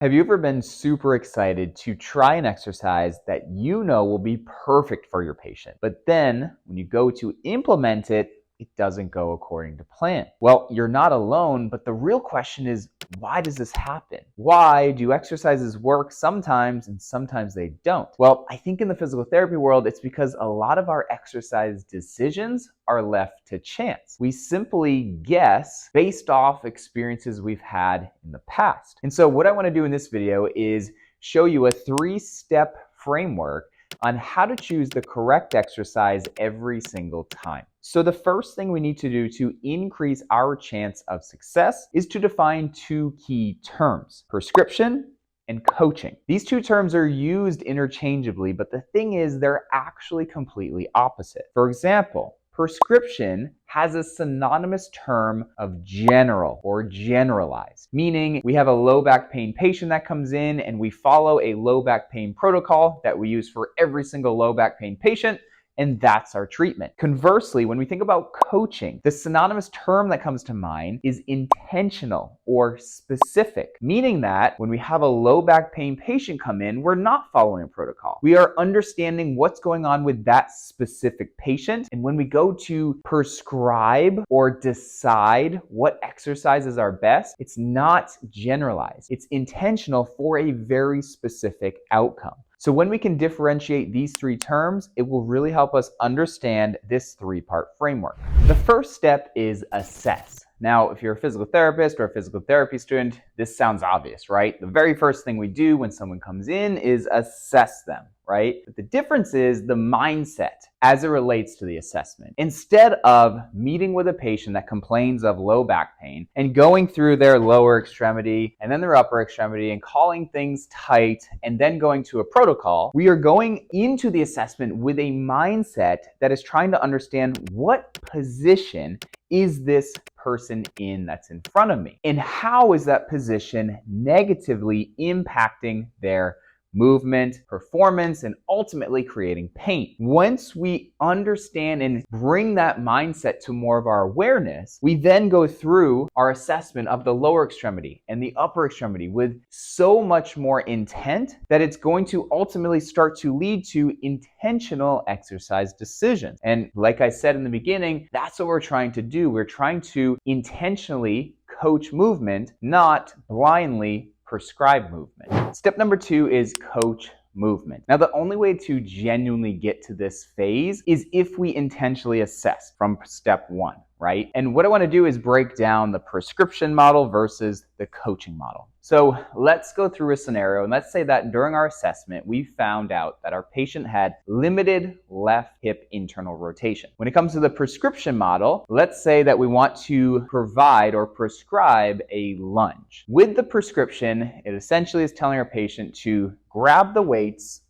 Have you ever been super excited to try an exercise that you know will be perfect for your patient, but then when you go to implement it, it doesn't go according to plan? Well, you're not alone, but the real question is, why does this happen? Why do exercises work sometimes and sometimes they don't? Well, I think in the physical therapy world, it's because a lot of our exercise decisions are left to chance. We simply guess based off experiences we've had in the past. And so what I want to do in this video is show you a 3-step framework on how to choose the correct exercise every single time. So the first thing we need to do to increase our chance of success is to define 2 key terms: prescription and coaching. These 2 terms are used interchangeably, but the thing is they're actually completely opposite. For example, prescription has a synonymous term of general or generalized, meaning we have a low back pain patient that comes in and we follow a low back pain protocol that we use for every single low back pain patient, and that's our treatment. Conversely, when we think about coaching, the synonymous term that comes to mind is intentional or specific, meaning that when we have a low back pain patient come in, we're not following a protocol. We are understanding what's going on with that specific patient, and when we go to prescribe or decide what exercises are best, it's not generalized. It's intentional for a very specific outcome. So when we can differentiate these 3 terms, it will really help us understand this 3-part framework. The first step is assess. Now, if you're a physical therapist or a physical therapy student, this sounds obvious, right? The very first thing we do when someone comes in is assess them, right? But the difference is the mindset as it relates to the assessment. Instead of meeting with a patient that complains of low back pain and going through their lower extremity and then their upper extremity and calling things tight and then going to a protocol, we are going into the assessment with a mindset that is trying to understand what position is this person in that's in front of me, and how is that position negatively impacting their movement, performance, and ultimately creating pain. Once we understand and bring that mindset to more of our awareness, we then go through our assessment of the lower extremity and the upper extremity with so much more intent that it's going to ultimately start to lead to intentional exercise decisions. And like I said in the beginning, that's what we're trying to do. We're trying to intentionally coach movement, not blindly prescribe movement. Step number 2 is coach movement. Now, the only way to genuinely get to this phase is if we intentionally assess from step 1, right? And what I want to do is break down the prescription model versus the coaching model. So let's go through a scenario, and let's say that during our assessment, we found out that our patient had limited left hip internal rotation. When it comes to the prescription model, let's say that we want to provide or prescribe a lunge. With the prescription, it essentially is telling our patient to grab the weights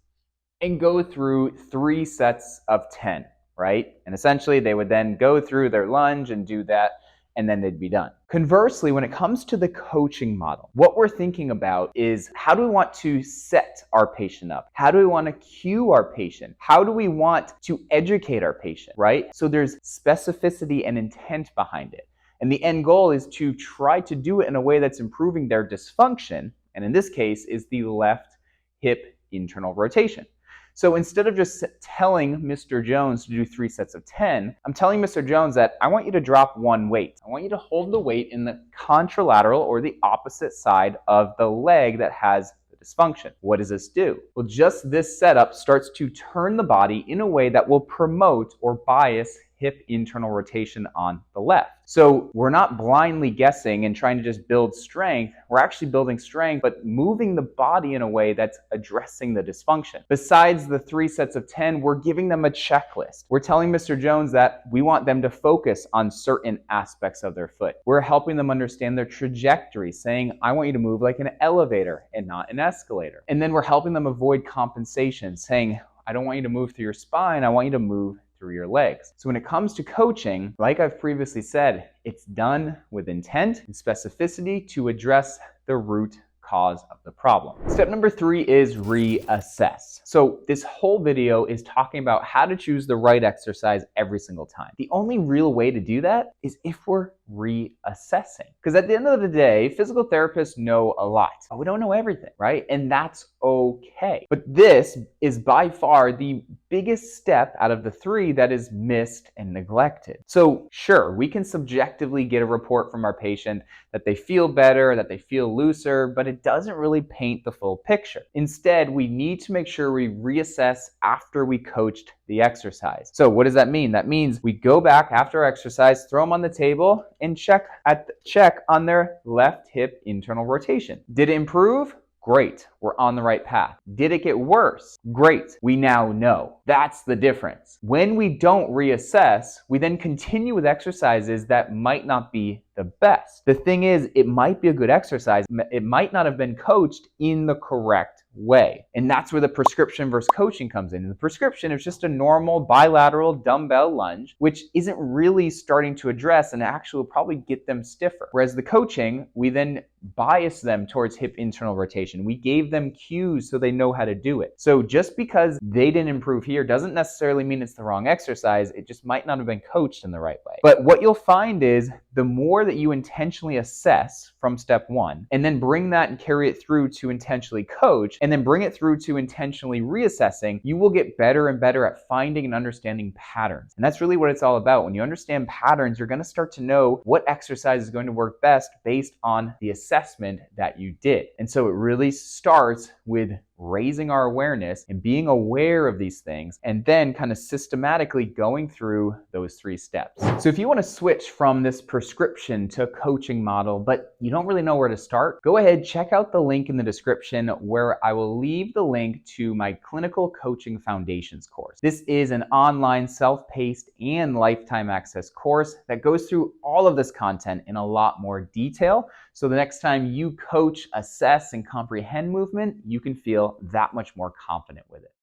and go through 3 sets of 10, right? And essentially they would then go through their lunge and do that, and then they'd be done. Conversely, when it comes to the coaching model, what we're thinking about is, how do we want to set our patient up? How do we want to cue our patient? How do we want to educate our patient, right? So there's specificity and intent behind it. And the end goal is to try to do it in a way that's improving their dysfunction, and in this case is the left hip internal rotation. So instead of just telling Mr. Jones to do 3 sets of 10, I'm telling Mr. Jones that I want you to drop 1 weight. I want you to hold the weight in the contralateral or the opposite side of the leg that has the dysfunction. What does this do? Well, just this setup starts to turn the body in a way that will promote or bias hip internal rotation on the left. So we're not blindly guessing and trying to just build strength. We're actually building strength, but moving the body in a way that's addressing the dysfunction. Besides the 3 sets of 10, we're giving them a checklist. We're telling Mr. Jones that we want them to focus on certain aspects of their foot. We're helping them understand their trajectory, saying, I want you to move like an elevator and not an escalator. And then we're helping them avoid compensation, saying, I don't want you to move through your spine, I want you to move through your legs. So when it comes to coaching, like I've previously said, it's done with intent and specificity to address the root cause of the problem. Step number 3 is reassess. So this whole video is talking about how to choose the right exercise every single time. The only real way to do that is if we're reassessing. Because at the end of the day, physical therapists know a lot, but we don't know everything, right? And that's okay. But this is by far the biggest step out of the three that is missed and neglected. So sure, we can subjectively get a report from our patient that they feel better, that they feel looser, but it doesn't really paint the full picture. Instead, we need to make sure we reassess after we coached the exercise. So what does that mean? That means we go back after exercise, throw them on the table, and check on their left hip internal rotation. Did it improve? Great, we're on the right path. Did it get worse? Great, we now know. That's the difference. When we don't reassess, we then continue with exercises that might not be the best. The thing is, it might be a good exercise. It might not have been coached in the correct way. And that's where the prescription versus coaching comes in. And the prescription is just a normal bilateral dumbbell lunge, which isn't really starting to address and actually will probably get them stiffer. Whereas the coaching, we then bias them towards hip internal rotation. We gave them cues so they know how to do it. So just because they didn't improve here doesn't necessarily mean it's the wrong exercise. It just might not have been coached in the right way. But what you'll find is the more that you intentionally assess from step one, and then bring that and carry it through to intentionally coach, and then bring it through to intentionally reassessing, you will get better and better at finding and understanding patterns. And that's really what it's all about. When you understand patterns, you're going to start to know what exercise is going to work best based on the assessment that you did. And so it really starts with raising our awareness and being aware of these things, and then kind of systematically going through those three steps. So if you want to switch from this prescription to coaching model, but you don't really know where to start, go ahead, check out the link in the description where I will leave the link to my Clinical Coaching Foundations course. This is an online, self-paced, and lifetime access course that goes through all of this content in a lot more detail. So the next time you coach, assess, and comprehend movement, you can feel that much more confident with it.